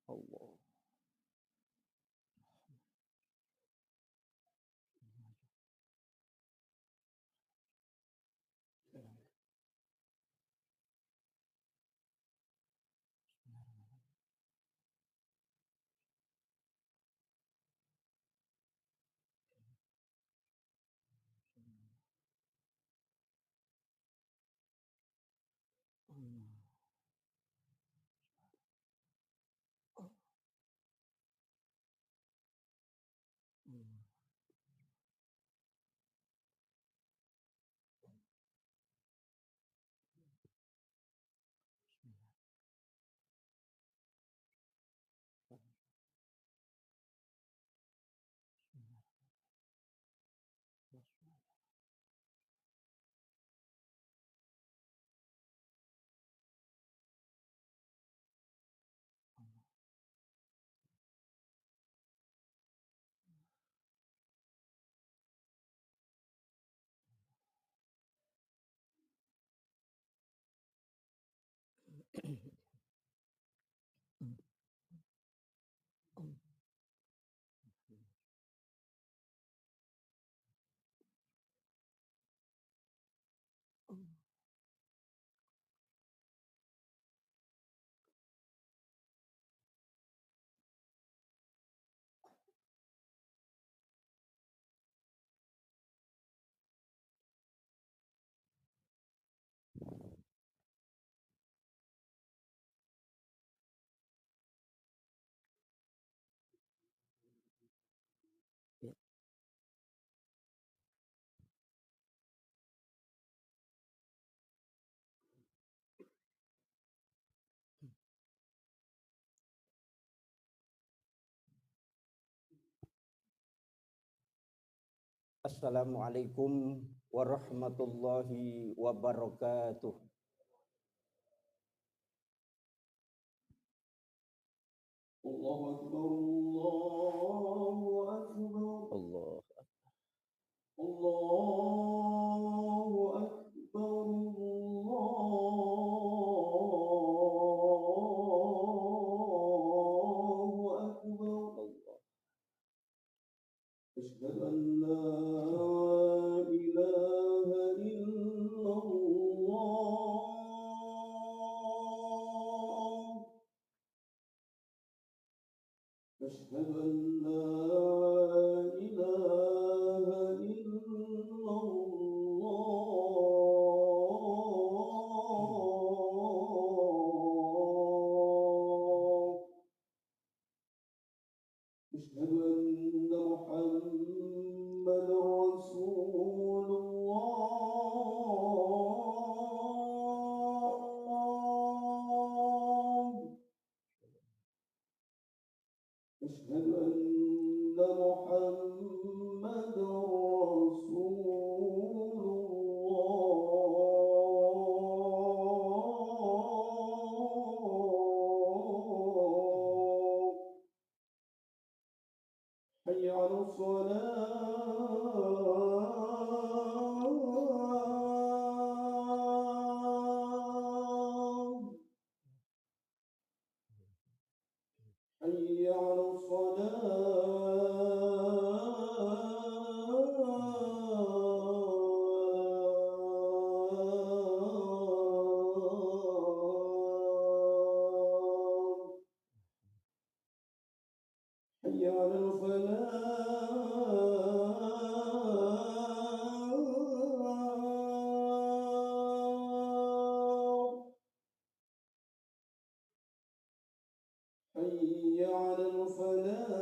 Allah. Ya. Assalamualaikum warahmatullahi wabarakatuh. Allahu Akbar, Allahu Akbar, Allah. Allahu Akbar, Allahu Akbar. Allah. Asyhadu an la ilaha illallah. أشهد أن لا إله إلا الله. أشهد أن محمدا رسول الله. أشهد أن محمدا رسول الله. حي على الصلاة. حي على الصلاة. حي على الفلاح. حي على الفلاح.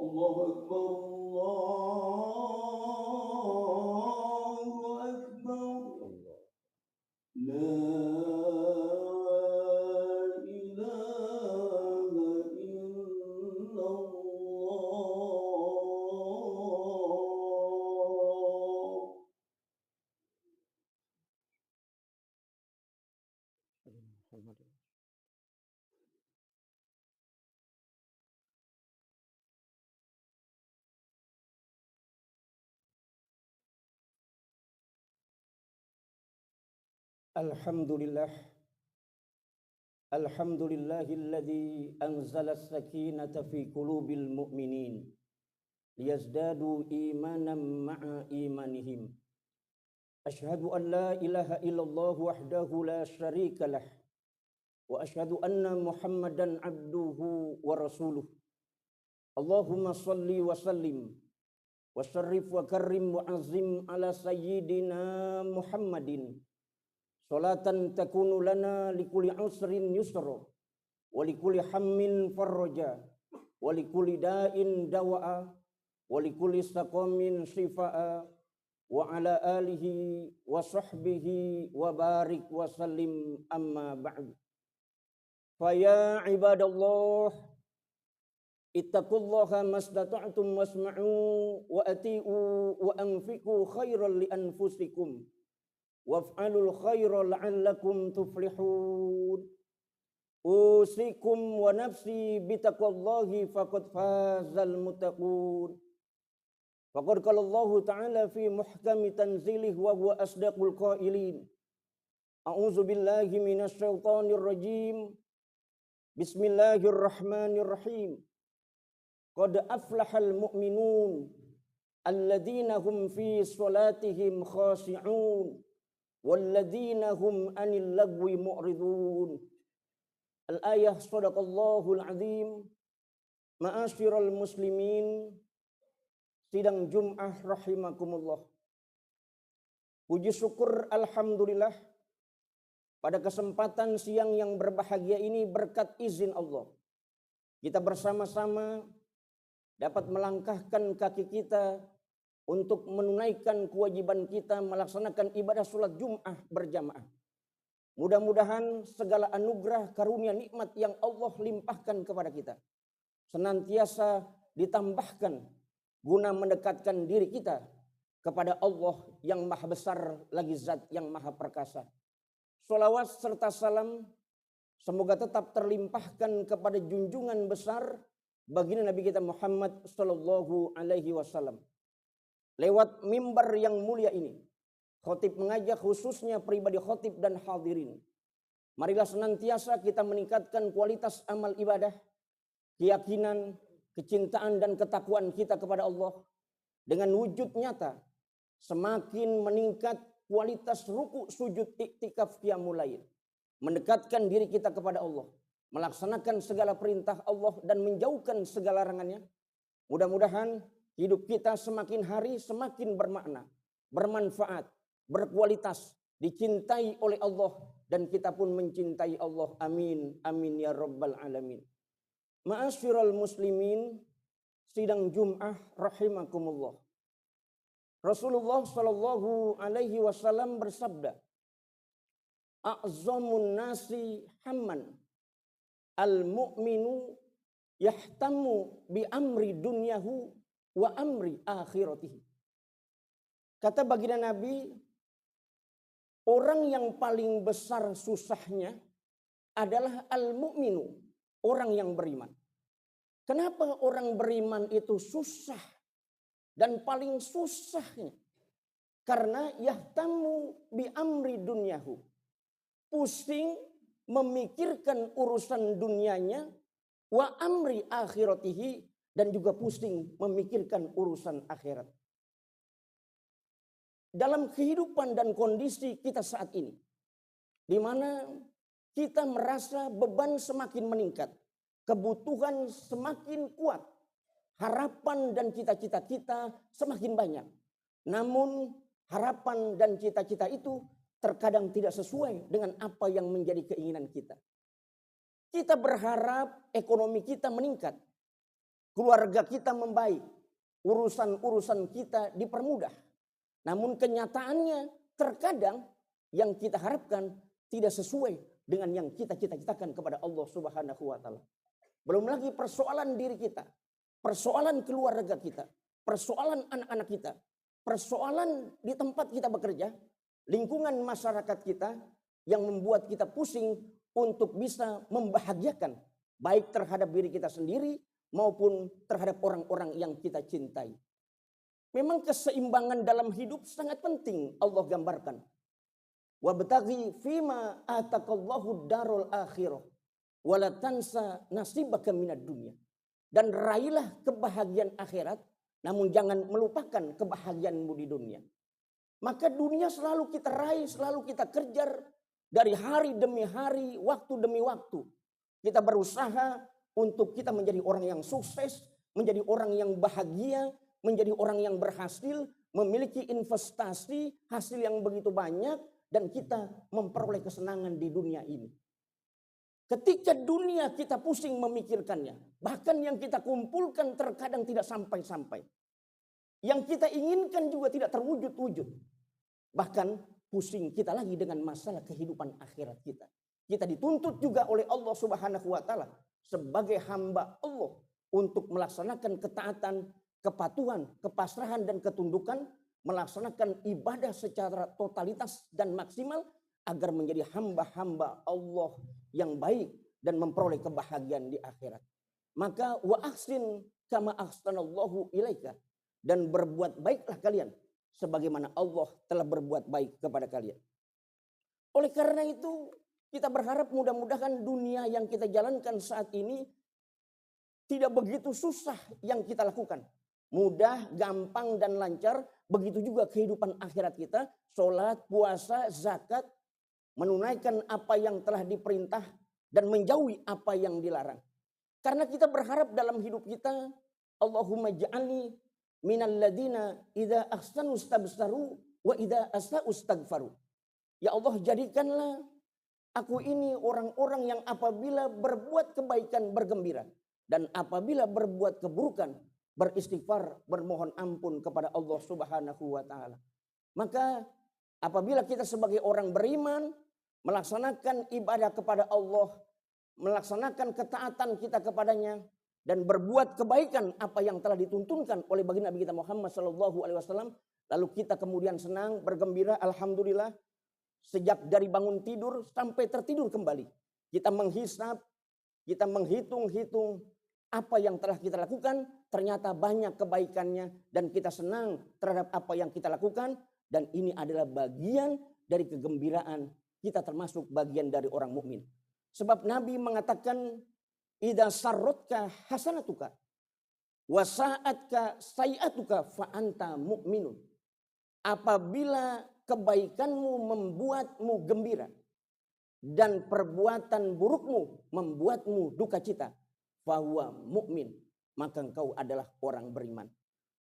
الله أكبر، الله أكبر. Allah. لا إله إلا الله. Muhammad. Alhamdulillah. Alhamdulillahilladzi anzala as-sakinata fi qulubil mu'minin liyazdadu imanan ma'a imanihim. Asyhadu an la ilaha illallah wahdahu la syarika lah wa asyhadu anna Muhammadan abduhu wa rasuluh. Allahumma salli wa sallim wa syarrif wa karrim wa azim ala sayyidina Muhammadin salatan takunu lana likulli usrin yusra wa likulli hammin farraja wa likulli da'in dawa'a wa likulli saqamin shifa'a wa ala alihi wa sahbihi wa barik wa sallim amma ba'du. Fa ya ibadallah ittaqullaha mastata'tum wasma'u wa ati'u wa anfiqu khairan li anfusikum waf'alul khaira la'allakum tuflihun. Usikum wa nafsi bitaqwallahi faqad fazal muttaqun. Faqad qala Allah ta'ala fi muhkami tanzilih wa huwa asdaqul qailin. A'udzu billahi minasy syaithanir rajim. Bismillahirrahmanirrahim. Qad aflahal mu'minun alladzina hum fi shalatihim khashi'un walladzina hum 'anil lagwi mu'ridun. Al-ayah sadaqallahul azim. Ma'asyiral muslimin, sidang Jum'ah rahimakumullah. Puji syukur alhamdulillah pada kesempatan siang yang berbahagia ini berkat izin Allah kita bersama-sama dapat melangkahkan kaki kita untuk menunaikan kewajiban kita melaksanakan ibadah sholat Jum'ah berjamaah. Mudah-mudahan segala anugerah karunia nikmat yang Allah limpahkan kepada kita senantiasa ditambahkan guna mendekatkan diri kita kepada Allah yang maha besar lagi zat yang maha perkasa. Sholawat serta salam semoga tetap terlimpahkan kepada junjungan besar baginda Nabi kita Muhammad sallallahu alaihi wasallam. Lewat mimbar yang mulia ini, khotib mengajak khususnya pribadi khotib dan hadirin. Marilah senantiasa kita meningkatkan kualitas amal ibadah, keyakinan, kecintaan dan ketakwaan kita kepada Allah dengan wujud nyata. Semakin meningkat kualitas ruku, sujud, iktikaf, qiyamul lail. Mendekatkan diri kita kepada Allah, melaksanakan segala perintah Allah dan menjauhkan segala larangannya. Mudah-mudahan hidup kita semakin hari semakin bermakna, bermanfaat, berkualitas, dicintai oleh Allah dan kita pun mencintai Allah. Amin, amin ya rabbal alamin. Ma'asyiral muslimin, sidang Jum'ah rahimakumullah. Rasulullah sallallahu alaihi wasallam bersabda, "A'zamun nasi hamman al-mu'minu yahtamu bi amri dunyahu wa amri akhiratihi." Kata baginda Nabi, orang yang paling besar susahnya adalah al-mu'minu, orang yang beriman. Kenapa orang beriman itu susah dan paling susahnya? Karena yahtamu bi amri dunyahu, pusing memikirkan urusan dunianya, wa amri akhiratihi, dan juga pusing memikirkan urusan akhirat. Dalam kehidupan dan kondisi kita saat ini, di mana kita merasa beban semakin meningkat, kebutuhan semakin kuat, harapan dan cita-cita kita semakin banyak. Namun harapan dan cita-cita itu terkadang tidak sesuai dengan apa yang menjadi keinginan kita. Kita berharap ekonomi kita meningkat, keluarga kita membaik, urusan-urusan kita dipermudah. Namun kenyataannya terkadang yang kita harapkan tidak sesuai dengan yang kita cita-citakan kepada Allah Subhanahu wa taala. Belum lagi persoalan diri kita, persoalan keluarga kita, persoalan anak-anak kita, persoalan di tempat kita bekerja, lingkungan masyarakat kita yang membuat kita pusing untuk bisa membahagiakan baik terhadap diri kita sendiri maupun terhadap orang-orang yang kita cintai. Memang keseimbangan dalam hidup sangat penting Allah gambarkan. Wabtaghi fima atakallahu darul akhirah wala tansa nasibaka minad dunya. Dan raihlah kebahagiaan akhirat, namun jangan melupakan kebahagiaanmu di dunia. Maka dunia selalu kita raih, selalu kita kejar dari hari demi hari, waktu demi waktu. Kita berusaha untuk kita menjadi orang yang sukses, menjadi orang yang bahagia, menjadi orang yang berhasil, memiliki investasi, hasil yang begitu banyak, dan kita memperoleh kesenangan di dunia ini. Ketika dunia kita pusing memikirkannya, bahkan yang kita kumpulkan terkadang tidak sampai-sampai. Yang kita inginkan juga tidak terwujud-wujud. Bahkan pusing kita lagi dengan masalah kehidupan akhirat kita. Kita dituntut juga oleh Allah Subhanahu wa taala sebagai hamba Allah untuk melaksanakan ketaatan, kepatuhan, kepasrahan dan ketundukan, melaksanakan ibadah secara totalitas dan maksimal agar menjadi hamba-hamba Allah yang baik dan memperoleh kebahagiaan di akhirat. Maka wa ahsin kama ahsanallahu ilaika, dan berbuat baiklah kalian sebagaimana Allah telah berbuat baik kepada kalian. Oleh karena itu kita berharap mudah-mudahan dunia yang kita jalankan saat ini tidak begitu susah yang kita lakukan. Mudah, gampang dan lancar. Begitu juga kehidupan akhirat kita. Sholat, puasa, zakat. Menunaikan apa yang telah diperintah dan menjauhi apa yang dilarang. Karena kita berharap dalam hidup kita, Allahumma ja'alni minal ladina idza ahsanu istabsaru wa idza asa'u istaghfaru. Ya Allah, jadikanlah aku ini orang-orang yang apabila berbuat kebaikan bergembira, dan apabila berbuat keburukan beristighfar, bermohon ampun kepada Allah Subhanahu wa taala. Maka apabila kita sebagai orang beriman melaksanakan ibadah kepada Allah, melaksanakan ketaatan kita kepadanya, dan berbuat kebaikan apa yang telah dituntunkan oleh baginda Nabi kita Muhammad SAW, lalu kita kemudian senang, bergembira, alhamdulillah, sejak dari bangun tidur sampai tertidur kembali. Kita menghisap, kita menghitung-hitung apa yang telah kita lakukan, ternyata banyak kebaikannya, dan kita senang terhadap apa yang kita lakukan, dan ini adalah bagian dari kegembiraan. Kita termasuk bagian dari orang mukmin. Sebab Nabi mengatakan, idza sarratka hasanatuka wa sa'atka sayi'atuka fa anta mu'minun. Apabila kebaikanmu membuatmu gembira dan perbuatan burukmu membuatmu duka cita, fahuwa mu'min, maka engkau adalah orang beriman.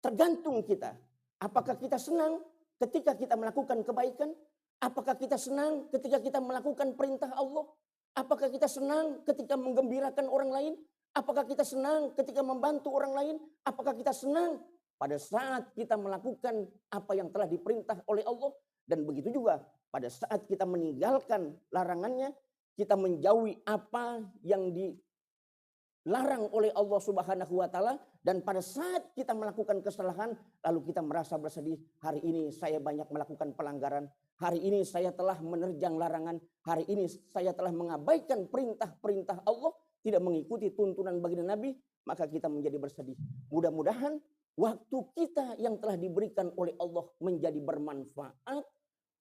Tergantung kita. Apakah kita senang ketika kita melakukan kebaikan? Apakah kita senang ketika kita melakukan perintah Allah? Apakah kita senang ketika menggembirakan orang lain? Apakah kita senang ketika membantu orang lain? Apakah kita senang pada saat kita melakukan apa yang telah diperintah oleh Allah? Dan begitu juga pada saat kita meninggalkan larangannya, kita menjauhi apa yang dilarang oleh Allah Subhanahu wa taala, dan pada saat kita melakukan kesalahan lalu kita merasa bersedih, hari ini saya banyak melakukan pelanggaran. Hari ini saya telah menerjang larangan. Hari ini saya telah mengabaikan perintah-perintah Allah, tidak mengikuti tuntunan baginda Nabi, maka kita menjadi bersedih. Mudah-mudahan waktu kita yang telah diberikan oleh Allah menjadi bermanfaat,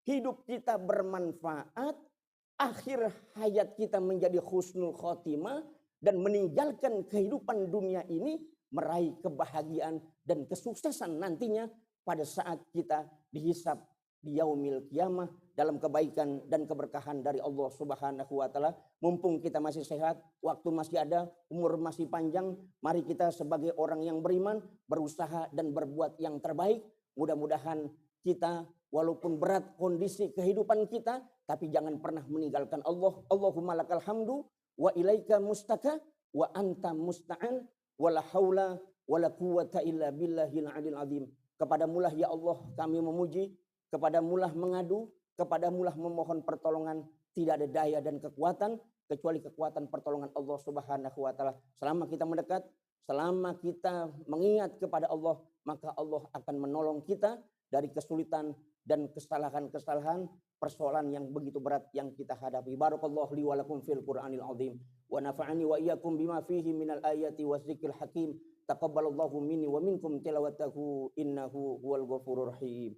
hidup kita bermanfaat, akhir hayat kita menjadi husnul khotimah, dan meninggalkan kehidupan dunia ini meraih kebahagiaan dan kesuksesan nantinya pada saat kita dihisab di yaumil qiyamah dalam kebaikan dan keberkahan dari Allah Subhanahu wa taala. Mumpung kita masih sehat, waktu masih ada, umur masih panjang, mari kita sebagai orang yang beriman berusaha dan berbuat yang terbaik. Mudah-mudahan kita walaupun berat kondisi kehidupan kita, tapi jangan pernah meninggalkan Allah. Allahumma lakal hamdu wa ilaika mustaka wa anta musta'an wa la haula wa la quwata illa billahil aliyil azim. Kepadamulah ya Allah kami memuji, kepadamulah mengadu, kepadamulah memohon pertolongan. Tidak ada daya dan kekuatan kecuali kekuatan pertolongan Allah Subhanahu wa taala. Selama kita mendekat, selama kita mengingat kepada Allah, maka Allah akan menolong kita dari kesulitan dan kesalahan-kesalahan, persoalan yang begitu berat yang kita hadapi. Barakallahu li wa lakum fil Qur'anil azim wa nafa'ani wa iyyakum bima fihi minal ayati wadzikril hakim. Taqabbalallahu minni wa minkum tilawatahu innahu huwal ghafurur rahim.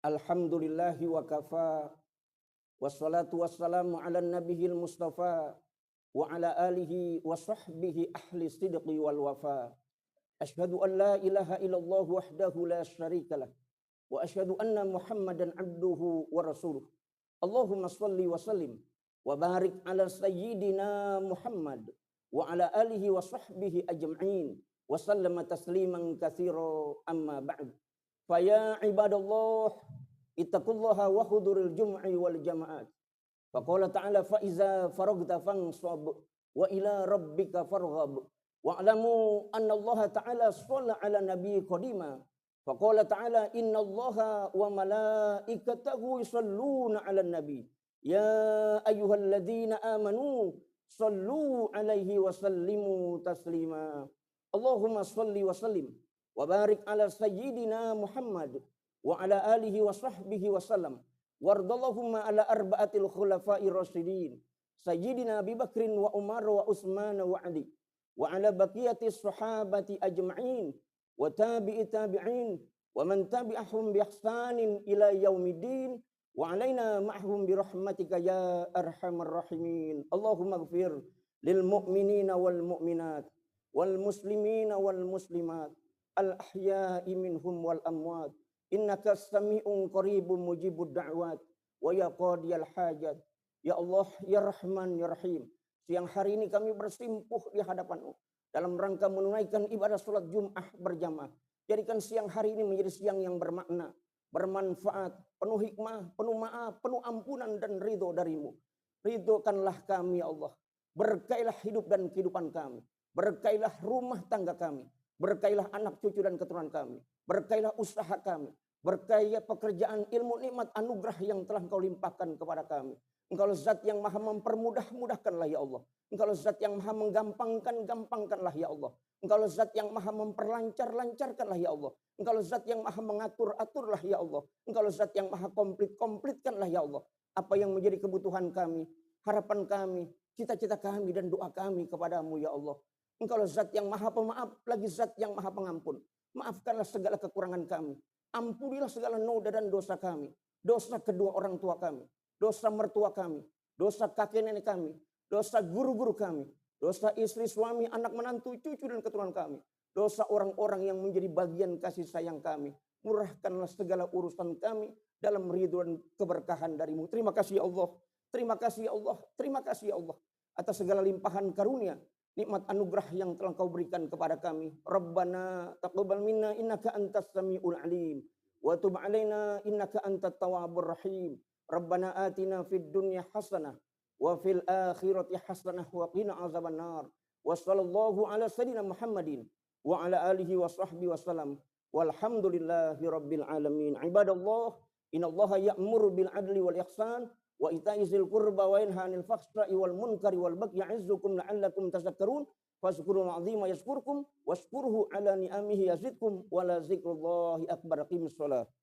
Alhamdulillahi wa kafa. Wassalatu wassalamu ala nabiyil mustafa wa ala alihi wa sahbihi ahli sidqi wal wafa. Ashhadu an la ilaha illallah wahdahu la syarikalah wa ashhadu anna Muhammadan abduhu wa rasuluh. Allahumma shalli wa sallim wa barik ala sayyidina Muhammad wa ala alihi wa sahbihi ajma'in wa sallama tasliman katsira amma ba'd. Fa ya ibadallah ittaqullaha wa huduril jum'i wal jama'at. Faqala ta'ala fa iza faragta fansab wa ila rabbika farghab. Wa'lamu anna Allah ta'ala shalla 'ala nabiy qadima. Faqala ta'ala innallaha wa malaikatahu yusholluna 'alan nabi. Ya ayyuhalladzina amanu shallu 'alaihi wa sallimu taslima. Allahumma shalli wa sallim wa barik 'ala sayyidina Muhammad wa 'ala alihi wa sahbihi wa sallam. Wardallahumma 'ala arba'atil khulafa'ir rasyidin sayyidina Abi Bakrin wa Umar wa Utsman wa Ali wa 'ala baqiyatis sahabati ajma'in wa tabi'i tabi'in wa man tabi'ahum bi ihsanin ila yaumiddin wa 'alaina ma'hum bi rahmatika ya arhamar rahimin. Allahumma ighfir lil mu'minina wal mu'minat wal muslimina wal muslimat al ahya'i minhum wal amwat innaka sami'un qaribun mujibud da'wat wa ya qadiyal hajat. Ya Allah, ya Rahman, ya Rahim, siang hari ini kami bersimpuh di hadapan-Mu dalam rangka menunaikan ibadah salat Jum'ah berjamaah. Jadikan siang hari ini menjadi siang yang bermakna, bermanfaat, penuh hikmah, penuh maaf, penuh ampunan dan ridho dari-Mu. Ridhokanlah kami ya Allah. Berkailah hidup dan kehidupan kami. Berkailah rumah tangga kami. Berkailah anak cucu dan keturunan kami. Berkailah usaha kami. Berkailah pekerjaan, ilmu, nikmat, anugerah yang telah Engkau limpahkan kepada kami. Engkau zat yang maha mempermudah-mudahkanlah ya Allah. Engkau zat yang maha menggampangkan-gampangkanlah ya Allah. Engkau zat yang maha memperlancar-lancarkanlah ya Allah. Engkau zat yang maha mengatur-aturlah ya Allah. Engkau zat yang maha komplit-komplitkanlah ya Allah. Apa yang menjadi kebutuhan kami, harapan kami, cita-cita kami dan doa kami kepadamu ya Allah. Engkau zat yang maha pemaaf, lagi zat yang maha pengampun. Maafkanlah segala kekurangan kami. Ampunilah segala noda dan dosa kami. Dosa kedua orang tua kami. Dosa mertua kami. Dosa kakek nenek kami. Dosa guru-guru kami. Dosa istri, suami, anak menantu, cucu dan keturunan kami. Dosa orang-orang yang menjadi bagian kasih sayang kami. Murahkanlah segala urusan kami dalam ridho dan keberkahan dari-Mu. Terima kasih ya Allah. Terima kasih ya Allah. Terima kasih ya Allah. Atas segala limpahan karunia, nikmat anugerah yang telah Kau berikan kepada kami. Rabbana taqabbal minna innaka antas samiul alim wa tub alaina innaka antat tawwabur rahim. Rabbana atina fid dunya hasanah wa fil akhirati hasanah wa qina azabannar. Wa sallallahu ala sayyidina Muhammadin wa ala alihi wa sahbihi wasallam. Walhamdulillahi rabbil alamin. Ibadallah, innallaha ya'muru bil adli wal ihsan wa ita'izil qurba wa yanha 'anil fahsya'i wal munkari wal bagyi ya'izukum la'allakum tadhakkarun. Fazkurul 'azima yazkurkum washkuruhu 'ala ni'amihi yazidkum wa la zikrullahi akbar. Qimis shalah.